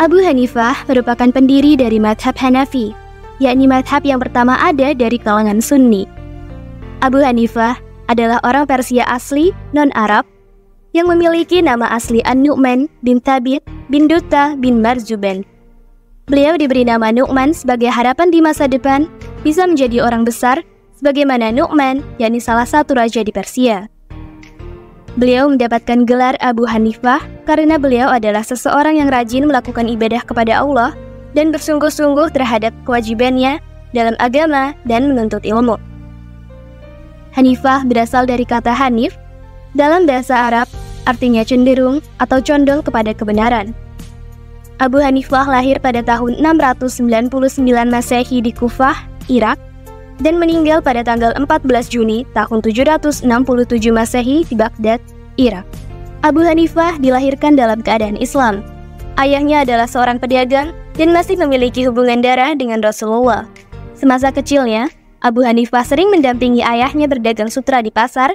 Abu Hanifah merupakan pendiri dari mazhab Hanafi, yakni mazhab yang pertama ada dari kalangan Sunni. Abu Hanifah adalah orang Persia asli non-Arab yang memiliki nama asli An-Nu'man bin Thabit bin Dutta bin Marzuban. Beliau diberi nama Nu'man sebagai harapan di masa depan bisa menjadi orang besar sebagaimana Nu'man, yakni salah satu raja di Persia. Beliau mendapatkan gelar Abu Hanifah karena beliau adalah seseorang yang rajin melakukan ibadah kepada Allah dan bersungguh-sungguh terhadap kewajibannya dalam agama dan menuntut ilmu. Hanifah berasal dari kata Hanif, dalam bahasa Arab artinya cenderung atau condong kepada kebenaran. Abu Hanifah lahir pada tahun 699 Masehi di Kufah, Irak, dan meninggal pada tanggal 14 Juni tahun 767 Masehi di Baghdad, Irak. Abu Hanifah dilahirkan dalam keadaan Islam. Ayahnya adalah seorang pedagang dan masih memiliki hubungan darah dengan Rasulullah. Semasa kecilnya, Abu Hanifah sering mendampingi ayahnya berdagang sutra di pasar.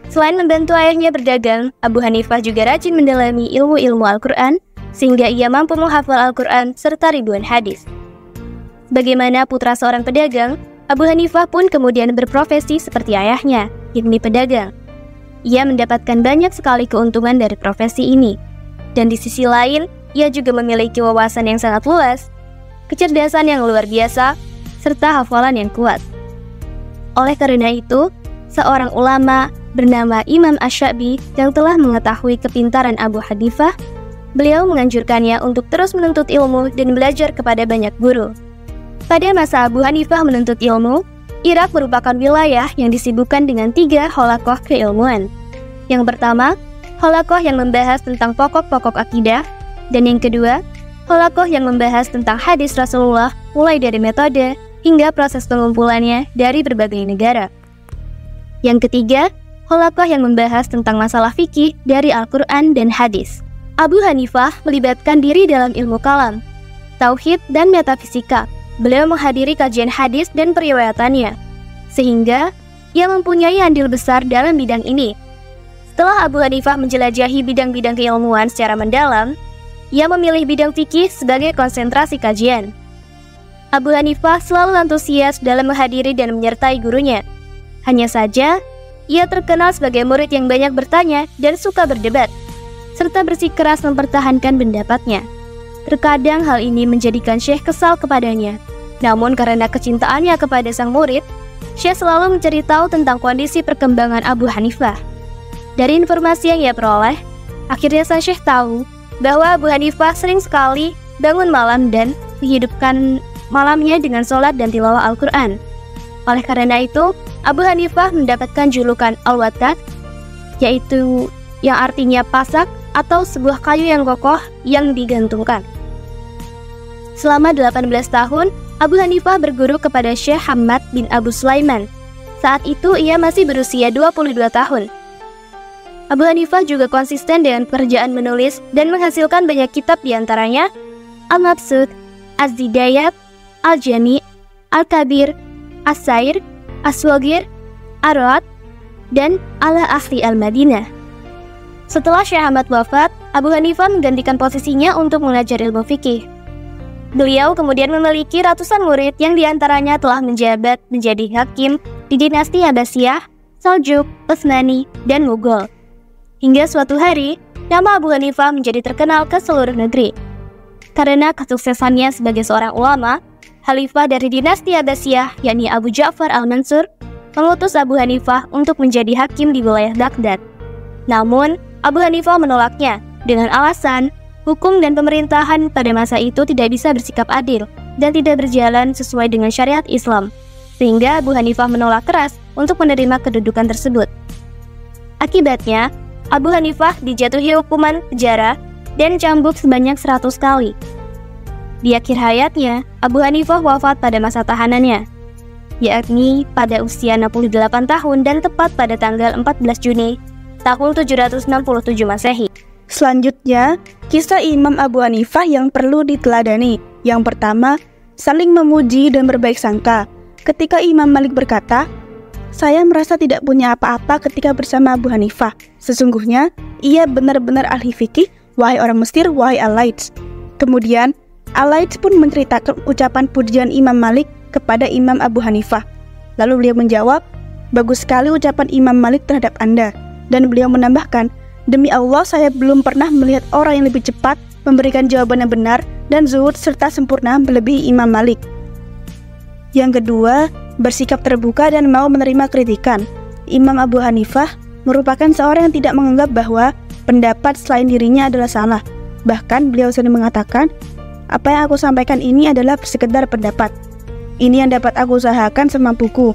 Selain membantu ayahnya berdagang, Abu Hanifah juga rajin mendalami ilmu-ilmu Al-Quran, sehingga ia mampu menghafal Al-Quran serta ribuan hadis. Bagaimana putra seorang pedagang, Abu Hanifah pun kemudian berprofesi seperti ayahnya, yakni pedagang. Ia mendapatkan banyak sekali keuntungan dari profesi ini. Dan di sisi lain, ia juga memiliki wawasan yang sangat luas, kecerdasan yang luar biasa, serta hafalan yang kuat. Oleh karena itu, seorang ulama bernama Imam Asy-Sya'bi yang telah mengetahui kepintaran Abu Hanifah, beliau menganjurkannya untuk terus menuntut ilmu dan belajar kepada banyak guru. Pada masa Abu Hanifah menuntut ilmu, Irak merupakan wilayah yang disibukkan dengan 3 halakoh keilmuan. Yang pertama, halakoh yang membahas tentang pokok-pokok akidah, dan yang kedua, halakoh yang membahas tentang hadis Rasulullah mulai dari metode hingga proses pengumpulannya dari berbagai negara. Yang ketiga, halakoh yang membahas tentang masalah fikih dari Al-Quran dan hadis. Abu Hanifah melibatkan diri dalam ilmu kalam, tauhid, dan metafisika. Beliau menghadiri kajian hadis dan periwayatannya, sehingga ia mempunyai andil besar dalam bidang ini. Setelah Abu Hanifah menjelajahi bidang-bidang keilmuan secara mendalam, ia memilih bidang fikih sebagai konsentrasi kajian. Abu Hanifah selalu antusias dalam menghadiri dan menyertai gurunya. Hanya saja, ia terkenal sebagai murid yang banyak bertanya dan suka berdebat, serta bersikeras mempertahankan pendapatnya. Terkadang hal ini menjadikan Syekh kesal kepadanya. Namun karena kecintaannya kepada sang murid, Syekh selalu mencari tahu tentang kondisi perkembangan Abu Hanifah. Dari informasi yang ia peroleh, akhirnya sang Syekh tahu bahwa Abu Hanifah sering sekali bangun malam dan menghidupkan malamnya dengan sholat dan tilawah Al-Quran. Oleh karena itu, Abu Hanifah mendapatkan julukan Al-Wattad, yaitu yang artinya pasak atau sebuah kayu yang kokoh yang digantungkan. Selama 18 tahun, Abu Hanifah berguru kepada Syekh Hamad bin Abu Sulaiman. Saat itu ia masih berusia 22 tahun. Abu Hanifah juga konsisten dengan pekerjaan menulis dan menghasilkan banyak kitab diantaranya Al-Mabsut, Az-Zidayat, Al-Jami', Al-Kabir, As-Sair, As-Waghir, Ar-Rad, dan Ala Ahli Al-Madinah. Setelah Syekh Hamad wafat, Abu Hanifah menggantikan posisinya untuk mengajar ilmu fikih. Beliau kemudian memiliki ratusan murid yang diantaranya telah menjabat menjadi hakim di dinasti Abbasiyah, Saljuk, Utsmani, dan Mughal. Hingga suatu hari, nama Abu Hanifah menjadi terkenal ke seluruh negeri. Karena kesuksesannya sebagai seorang ulama, Khalifah dari dinasti Abbasiyah, yakni Abu Ja'far al-Mansur, mengutus Abu Hanifah untuk menjadi hakim di wilayah Baghdad. Namun, Abu Hanifah menolaknya dengan alasan hukum dan pemerintahan pada masa itu tidak bisa bersikap adil dan tidak berjalan sesuai dengan syariat Islam, sehingga Abu Hanifah menolak keras untuk menerima kedudukan tersebut. Akibatnya, Abu Hanifah dijatuhi hukuman penjara dan cambuk sebanyak 100 kali. Di akhir hayatnya, Abu Hanifah wafat pada masa tahanannya, yakni pada usia 68 tahun dan tepat pada tanggal 14 Juni tahun 767 Masehi. Selanjutnya, kisah Imam Abu Hanifah yang perlu diteladani. Yang pertama, saling memuji dan berbaik sangka. Ketika Imam Malik berkata, "Saya merasa tidak punya apa-apa ketika bersama Abu Hanifah. Sesungguhnya, ia benar-benar ahli fikih, wahai orang Mesir, wahai al-Laits." Kemudian, Al-Laits pun menceritakan ucapan pujian Imam Malik kepada Imam Abu Hanifah. Lalu beliau menjawab, "Bagus sekali ucapan Imam Malik terhadap Anda." Dan beliau menambahkan, "Demi Allah, saya belum pernah melihat orang yang lebih cepat memberikan jawaban yang benar dan zuhud serta sempurna melebihi Imam Malik." Yang kedua, bersikap terbuka dan mau menerima kritikan. Imam Abu Hanifah merupakan seorang yang tidak menganggap bahwa pendapat selain dirinya adalah salah. Bahkan beliau sering mengatakan, "Apa yang aku sampaikan ini adalah sekedar pendapat. Ini yang dapat aku usahakan semampuku.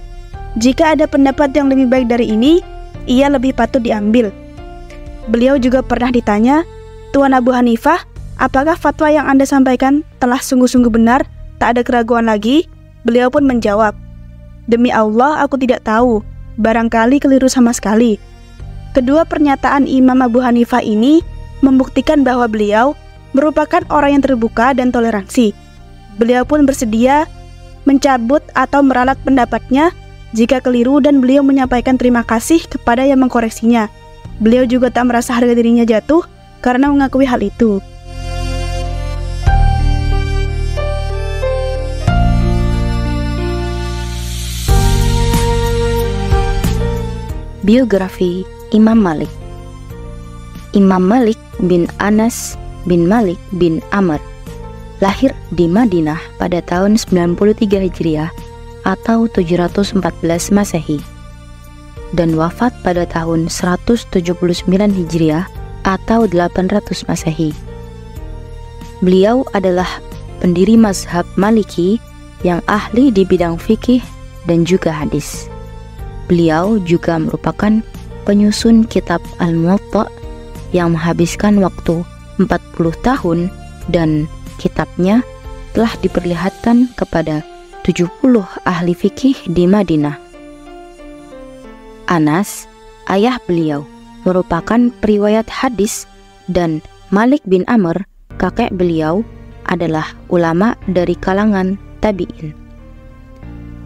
Jika ada pendapat yang lebih baik dari ini, ia lebih patut diambil." Beliau juga pernah ditanya, "Tuan Abu Hanifah, apakah fatwa yang Anda sampaikan telah sungguh-sungguh benar, tak ada keraguan lagi?" Beliau pun menjawab, "Demi Allah, aku tidak tahu. Barangkali keliru sama sekali." Kedua pernyataan Imam Abu Hanifah ini membuktikan bahwa beliau merupakan orang yang terbuka dan toleransi. Beliau pun bersedia mencabut atau meralat pendapatnya jika keliru dan beliau menyampaikan terima kasih kepada yang mengkoreksinya. Beliau juga tak merasa harga dirinya jatuh karena mengakui hal itu. Biografi Imam Malik. Imam Malik bin Anas bin Malik bin Amr lahir di Madinah pada tahun 93 Hijriah atau 714 Masehi dan wafat pada tahun 179 Hijriah atau 800 Masehi. Beliau adalah pendiri mazhab Maliki yang ahli di bidang fikih dan juga hadis. Beliau juga merupakan penyusun kitab Al-Muwatta yang menghabiskan waktu 40 tahun dan kitabnya telah diperlihatkan kepada 70 ahli fikih di Madinah. Anas, ayah beliau, merupakan periwayat hadis dan Malik bin Amr, kakek beliau, adalah ulama dari kalangan tabi'in.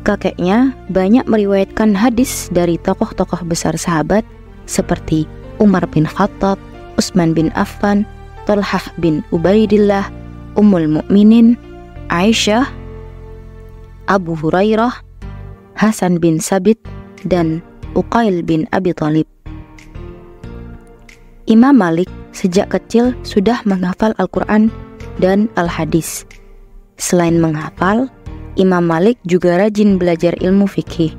Kakeknya banyak meriwayatkan hadis dari tokoh-tokoh besar sahabat seperti Umar bin Khattab, Utsman bin Affan, Thalhah bin Ubaidillah, Ummul Mukminin, Aisyah, Abu Hurairah, Hasan bin Sabit, dan Uqail bin Abi Thalib. Imam Malik sejak kecil sudah menghafal Al-Quran dan Al-Hadis. Selain menghafal, Imam Malik juga rajin belajar ilmu fikih.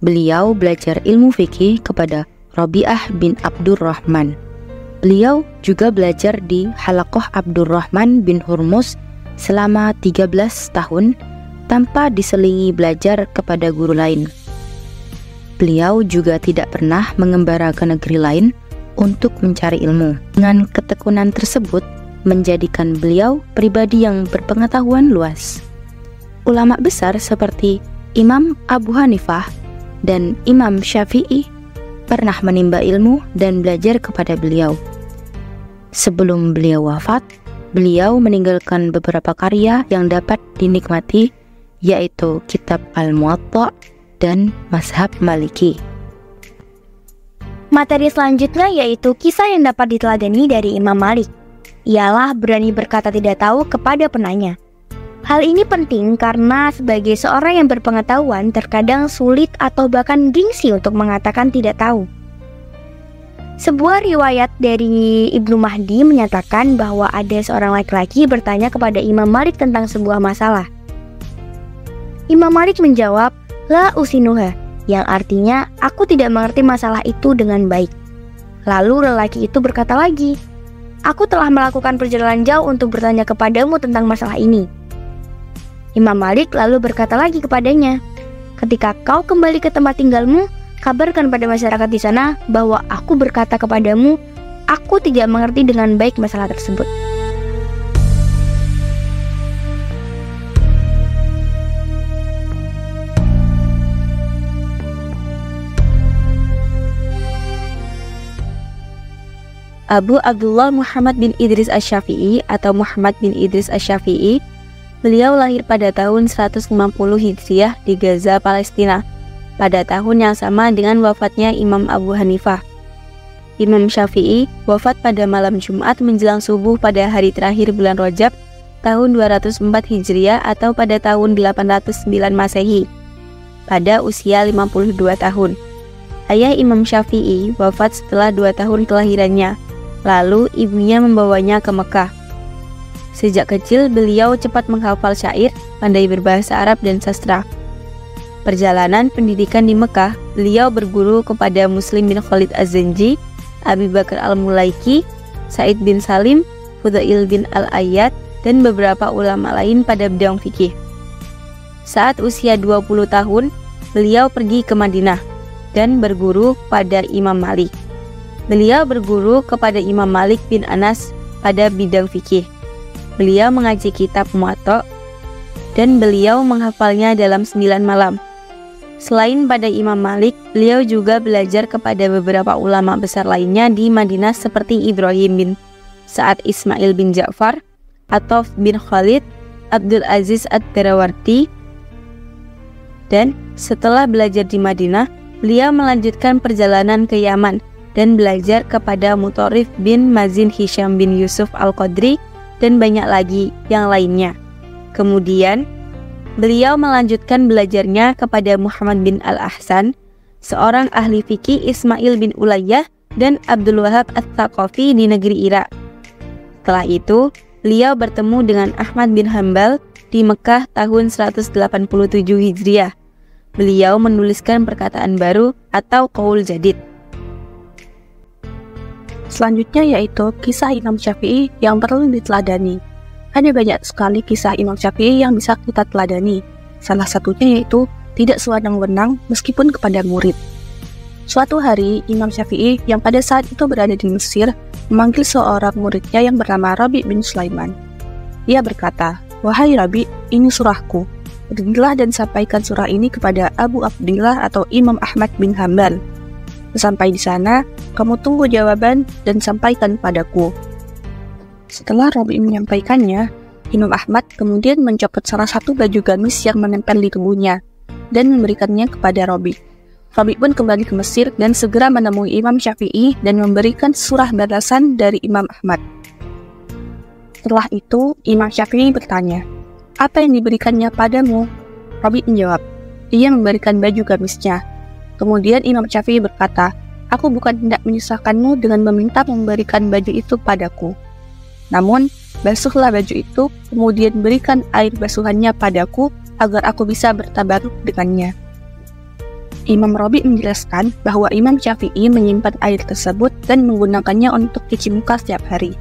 Beliau belajar ilmu fikih kepada Rabi'ah bin Abdurrahman. Beliau juga belajar di Halaqah Abdurrahman bin Hurmuz selama 13 tahun tanpa diselingi belajar kepada guru lain. Beliau juga tidak pernah mengembara ke negeri lain untuk mencari ilmu. Dengan ketekunan tersebut menjadikan beliau pribadi yang berpengetahuan luas. Ulama besar seperti Imam Abu Hanifah dan Imam Syafi'i pernah menimba ilmu dan belajar kepada beliau. Sebelum beliau wafat, beliau meninggalkan beberapa karya yang dapat dinikmati, yaitu kitab Al-Muwatta dan Mazhab Maliki. Materi selanjutnya yaitu kisah yang dapat diteladani dari Imam Malik. Ialah berani berkata tidak tahu kepada penanya. Hal ini penting karena sebagai seorang yang berpengetahuan terkadang sulit atau bahkan gengsi untuk mengatakan tidak tahu. Sebuah riwayat dari Ibnu Mahdi menyatakan bahwa ada seorang laki-laki bertanya kepada Imam Malik tentang sebuah masalah. Imam Malik menjawab, "La usinuha," yang artinya aku tidak mengerti masalah itu dengan baik. Lalu lelaki itu berkata lagi, "Aku telah melakukan perjalanan jauh untuk bertanya kepadamu tentang masalah ini." Imam Malik lalu berkata lagi kepadanya, "Ketika kau kembali ke tempat tinggalmu, kabarkan pada masyarakat di sana bahwa aku berkata kepadamu, aku tidak mengerti dengan baik masalah tersebut." Abu Abdullah Muhammad bin Idris Asy-Syafi'i atau Muhammad bin Idris Asy-Syafi'i, beliau lahir pada tahun 150 Hijriah di Gaza, Palestina, pada tahun yang sama dengan wafatnya Imam Abu Hanifah. Imam Syafi'i wafat pada malam Jumat menjelang subuh pada hari terakhir bulan Rajab tahun 204 Hijriah atau pada tahun 809 Masehi pada usia 52 tahun. Ayah Imam Syafi'i wafat setelah 2 tahun kelahirannya, lalu ibunya membawanya ke Mekah. Sejak kecil beliau cepat menghafal syair, pandai berbahasa Arab dan sastra. Perjalanan pendidikan di Mekah, beliau berguru kepada Muslim bin Khalid Az-Zanji, Abi Bakar Al-Mulaiki, Said bin Salim, Fudail bin Al-Ayyad, dan beberapa ulama lain pada bidang fikih. Saat usia 20 tahun, beliau pergi ke Madinah dan berguru pada Imam Malik. Beliau berguru kepada Imam Malik bin Anas pada bidang fikih. Beliau mengaji kitab Muwatta dan beliau menghafalnya dalam 9 malam. Selain pada Imam Malik, beliau juga belajar kepada beberapa ulama besar lainnya di Madinah seperti Ibrahim bin Sa'ad Ismail bin Ja'far, Ataf bin Khalid, Abdul Aziz Ad-Darawardi. Dan setelah belajar di Madinah, beliau melanjutkan perjalanan ke Yaman dan belajar kepada Mutarrif bin Mazin Hisham bin Yusuf Al-Qadri dan banyak lagi yang lainnya. Kemudian, beliau melanjutkan belajarnya kepada Muhammad bin Al-Ahsan, seorang ahli fikih Ismail bin Ulayyah dan Abdul Wahab Ats-Tsaqafi di negeri Irak. Setelah itu, beliau bertemu dengan Ahmad bin Hanbal di Mekah tahun 187 Hijriah. Beliau menuliskan perkataan baru atau qaul jadid. Selanjutnya yaitu kisah Imam Syafi'i yang perlu diteladani. Ada banyak sekali kisah Imam Syafi'i yang bisa kita teladani. Salah satunya yaitu tidak sewenang-wenang meskipun kepada murid. Suatu hari, Imam Syafi'i yang pada saat itu berada di Mesir memanggil seorang muridnya yang bernama Rabi bin Sulaiman. Ia berkata, "Wahai Rabi, ini surahku. Pergilah dan sampaikan surah ini kepada Abu Abdillah atau Imam Ahmad bin Hanbal. Sampai di sana, kamu tunggu jawaban dan sampaikan padaku." Setelah Rabi menyampaikannya, Imam Ahmad kemudian mencopot salah satu baju gamis yang menempel di tubuhnya dan memberikannya kepada Rabi. Rabi pun kembali ke Mesir dan segera menemui Imam Syafi'i dan memberikan surah balasan dari Imam Ahmad. Setelah itu, Imam Syafi'i bertanya, "Apa yang diberikannya padamu?" Rabi menjawab, "Ia memberikan baju gamisnya." Kemudian Imam Syafi'i berkata, "Aku bukan hendak menyusahkanmu dengan meminta memberikan baju itu padaku. Namun, basuhlah baju itu, kemudian berikan air basuhannya padaku agar aku bisa bertabaruk dengannya." Imam Rabi menjelaskan bahwa Imam Syafi'i menyimpan air tersebut dan menggunakannya untuk cuci muka setiap hari.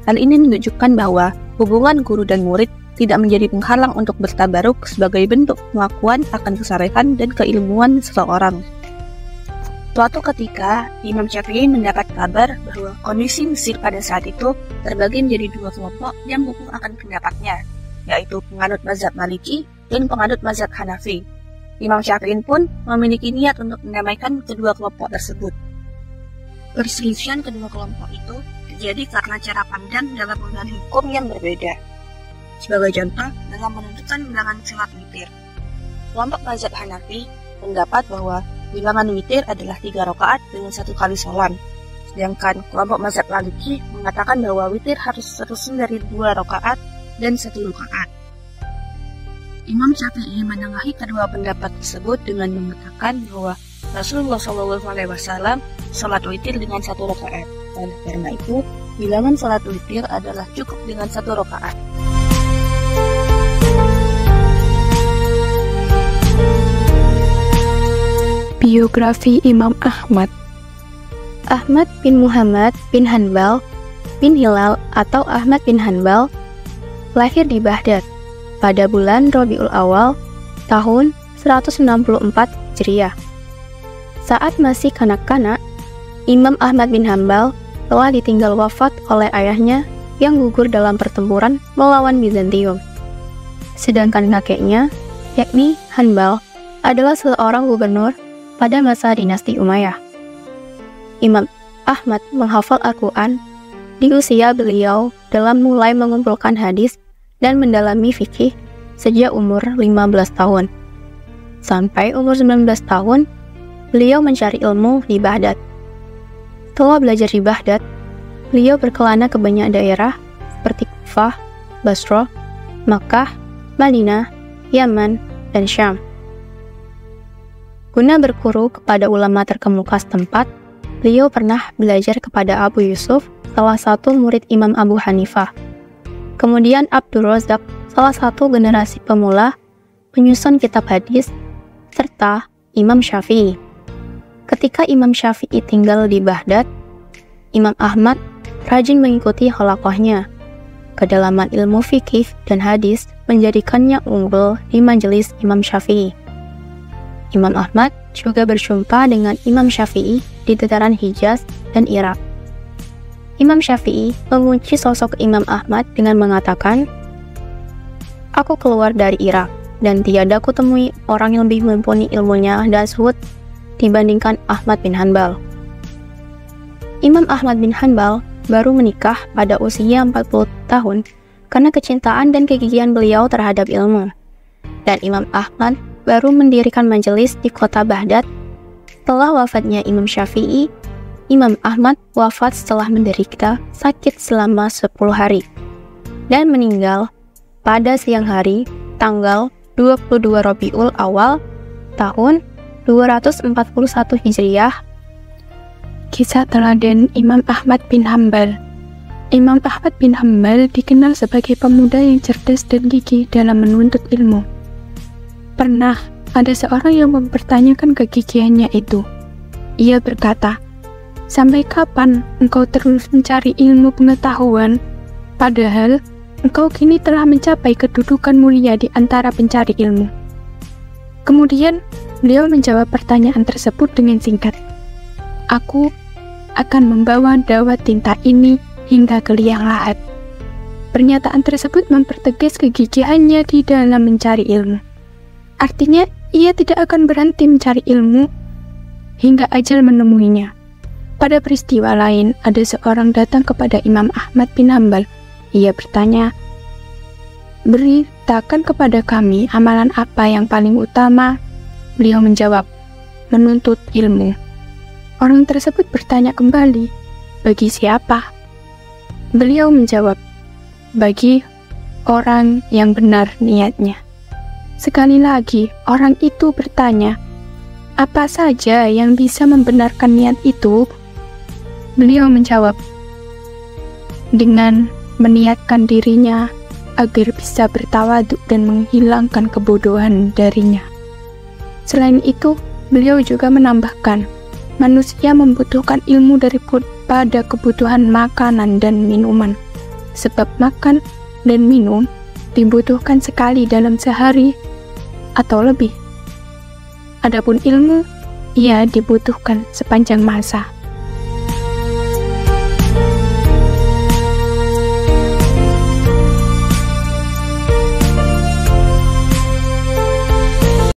Hal ini menunjukkan bahwa hubungan guru dan murid tidak menjadi penghalang untuk bertabaruk sebagai bentuk pengakuan akan kesalehan dan keilmuan seseorang. Suatu ketika, Imam Syafi'i mendapat kabar bahwa kondisi Mesir pada saat itu terbagi menjadi 2 kelompok yang mengukuh akan pendapatnya, yaitu penganut mazhab Maliki dan penganut mazhab Hanafi. Imam Syafi'i pun memiliki niat untuk mendamaikan kedua kelompok tersebut. Perselisihan kedua kelompok itu terjadi karena cara pandang dalam mengenal hukum yang berbeda. Sebagai contoh, dalam menentukan bilangan salat witir, kelompok mazhab Hanafi mendapat bahwa bilangan witir adalah 3 rakaat dengan 1 kali salam. Sedangkan kelompok mazhab Maliki mengatakan bahwa witir harus tersusun dari 2 rakaat dan 1 rakaat. Imam Syafi'i menengahi kedua pendapat tersebut dengan mengatakan bahwa Rasulullah SAW salat witir dengan 1 rakaat. Dan karena itu, bilangan salat witir adalah cukup dengan 1 rakaat. Biografi Imam Ahmad. Ahmad bin Muhammad bin Hanbal bin Hilal atau Ahmad bin Hanbal lahir di Baghdad pada bulan Rabiul Awal tahun 164 Hijriah. Saat masih kanak-kanak, Imam Ahmad bin Hanbal telah ditinggal wafat oleh ayahnya yang gugur dalam pertempuran melawan Bizantium. Sedangkan kakeknya, yakni Hanbal, adalah seorang gubernur pada masa dinasti Umayyah. Imam Ahmad menghafal Al-Quran di usia beliau dalam mulai mengumpulkan hadis dan mendalami fikih sejak umur 15 tahun. Sampai umur 19 tahun, beliau mencari ilmu di Baghdad. Setelah belajar di Baghdad, beliau berkelana ke banyak daerah seperti Kufah, Basra, Makkah, Madinah, Yaman, dan Syam. Guna berguru kepada ulama terkemuka setempat, beliau pernah belajar kepada Abu Yusuf, salah satu murid Imam Abu Hanifah. Kemudian Abdul Razak, salah satu generasi pemula penyusun kitab hadis, serta Imam Syafi'i. Ketika Imam Syafi'i tinggal di Baghdad, Imam Ahmad rajin mengikuti khalaqahnya. Kedalaman ilmu fikih dan hadis menjadikannya unggul di majelis Imam Syafi'i. Imam Ahmad juga berjumpa dengan Imam Syafi'i di dataran Hijaz dan Irak. Imam Syafi'i mengunci sosok Imam Ahmad dengan mengatakan, "Aku keluar dari Irak, dan tiada kutemui orang yang lebih mumpuni ilmunya dan zuhud dibandingkan Ahmad bin Hanbal." Imam Ahmad bin Hanbal baru menikah pada usia 40 tahun karena kecintaan dan kegigihan beliau terhadap ilmu. Dan Imam Ahmad baru mendirikan majelis di kota Baghdad. Setelah wafatnya Imam Syafi'i, Imam Ahmad wafat setelah menderita sakit selama 10 hari dan meninggal pada siang hari tanggal 22 Rabiul Awal tahun 241 Hijriah. Kisah teladan Imam Ahmad bin Hanbal. Imam Ahmad bin Hanbal dikenal sebagai pemuda yang cerdas dan gigih dalam menuntut ilmu. Pernah ada seorang yang mempertanyakan kegigihannya itu. Ia berkata, "Sampai kapan engkau terus mencari ilmu pengetahuan, padahal engkau kini telah mencapai kedudukan mulia di antara pencari ilmu?" Kemudian, beliau menjawab pertanyaan tersebut dengan singkat, "Aku akan membawa dawat tinta ini hingga ke liang lahat." Pernyataan tersebut mempertegas kegigihannya di dalam mencari ilmu. Artinya, ia tidak akan berhenti mencari ilmu hingga ajal menemuinya. Pada peristiwa lain, ada seorang datang kepada Imam Ahmad bin Hanbal. Ia bertanya, "Beritakan kepada kami amalan apa yang paling utama?" Beliau menjawab, "Menuntut ilmu." Orang tersebut bertanya kembali, "Bagi siapa?" Beliau menjawab, "Bagi orang yang benar niatnya." Sekali lagi, orang itu bertanya, "Apa saja yang bisa membenarkan niat itu?" Beliau menjawab, "Dengan meniatkan dirinya agar bisa bertawaduk dan menghilangkan kebodohan darinya." Selain itu, beliau juga menambahkan, manusia membutuhkan ilmu daripada kebutuhan makanan dan minuman, sebab makan dan minum dibutuhkan sekali dalam sehari atau lebih. Adapun ilmu, ia dibutuhkan sepanjang masa.